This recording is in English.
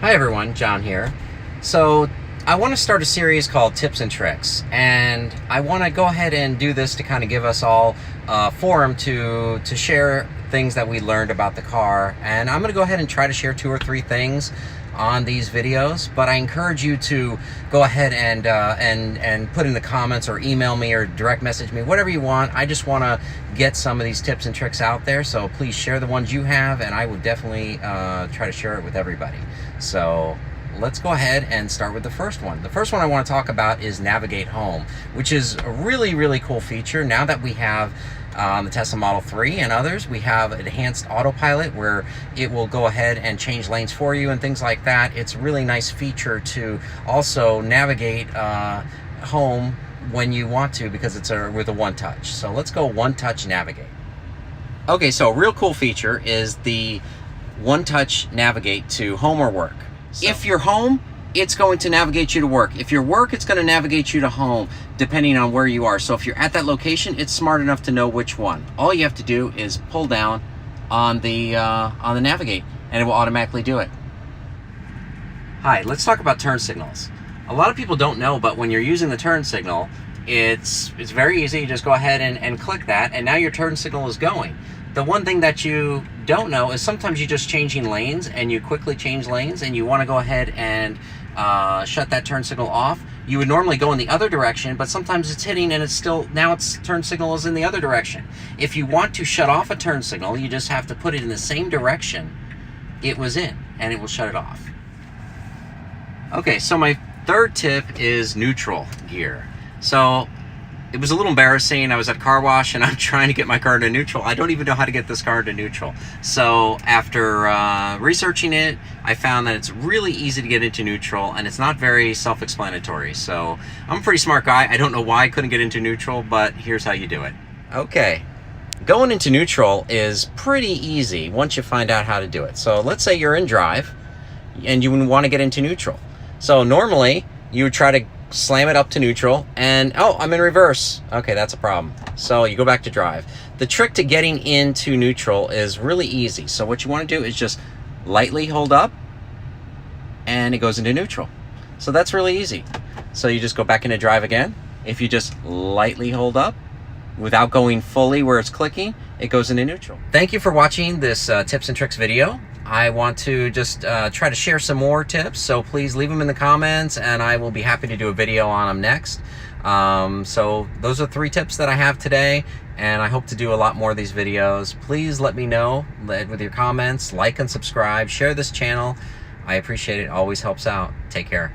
Hi everyone, John here. So I want to start a series called Tips and Tricks, and I want to go ahead and do this to kind of give us all a forum to share things that we learned about the car. And I'm going to go ahead and try to share 2 or 3 things on these videos, but I encourage you to go ahead and put in the comments or email me or direct message me, whatever you want. I just want to get some of these tips and tricks out there, so please share the ones you have, and I would definitely try to share it with everybody. So let's go ahead and start with the first one. The first one I want to talk about is Navigate Home, which is a really cool feature. Now that we have the Tesla Model 3 and others, we have enhanced autopilot where it will go ahead and change lanes for you and things like that. It's a really nice feature to also navigate home when you want to, because it's with a OneTouch. So let's go OneTouch Navigate. Okay, so a real cool feature is the OneTouch Navigate to home or work. So if you're home, it's going to navigate you to work. If you're work, it's going to navigate you to home, depending on where you are. So if you're at that location, it's smart enough to know which one. All you have to do is pull down on the Navigate, and it will automatically do it. Hi, let's talk about turn signals. A lot of people don't know, but when you're using the turn signal, it's very easy. You just go ahead and click that, and now your turn signal is going. The one thing that you don't know is sometimes you're just changing lanes, and you quickly change lanes, and you want to go ahead and shut that turn signal off. You would normally go in the other direction, but sometimes it's hitting and it's still, now its turn signal is in the other direction. If you want to shut off a turn signal, you just have to put it in the same direction it was in, and it will shut it off. Okay, so my third tip is neutral gear. So it was a little embarrassing. I was at a car wash and I'm trying to get my car into neutral. I don't even know how to get this car into neutral. So after researching it, I found that it's really easy to get into neutral, and it's not very self-explanatory. So I'm a pretty smart guy. I don't know why I couldn't get into neutral, but here's how you do it. Okay, going into neutral is pretty easy once you find out how to do it. So let's say you're in drive and you want to get into neutral. So normally you would try to slam it up to neutral, and oh, I'm in reverse. Okay, that's a problem. So you go back to drive. The trick to getting into neutral is really easy. So what you want to do is just lightly hold up, and it goes into neutral. So that's really easy. So you just go back into drive again. If you just lightly hold up without going fully where it's clicking, it goes into neutral. Thank you for watching this tips and tricks video. I want to just try to share some more tips, so please leave them in the comments, and I will be happy to do a video on them next. So those are 3 tips that I have today, and I hope to do a lot more of these videos. Please let me know with your comments, like and subscribe, share this channel. I appreciate it. Always helps out. Take care.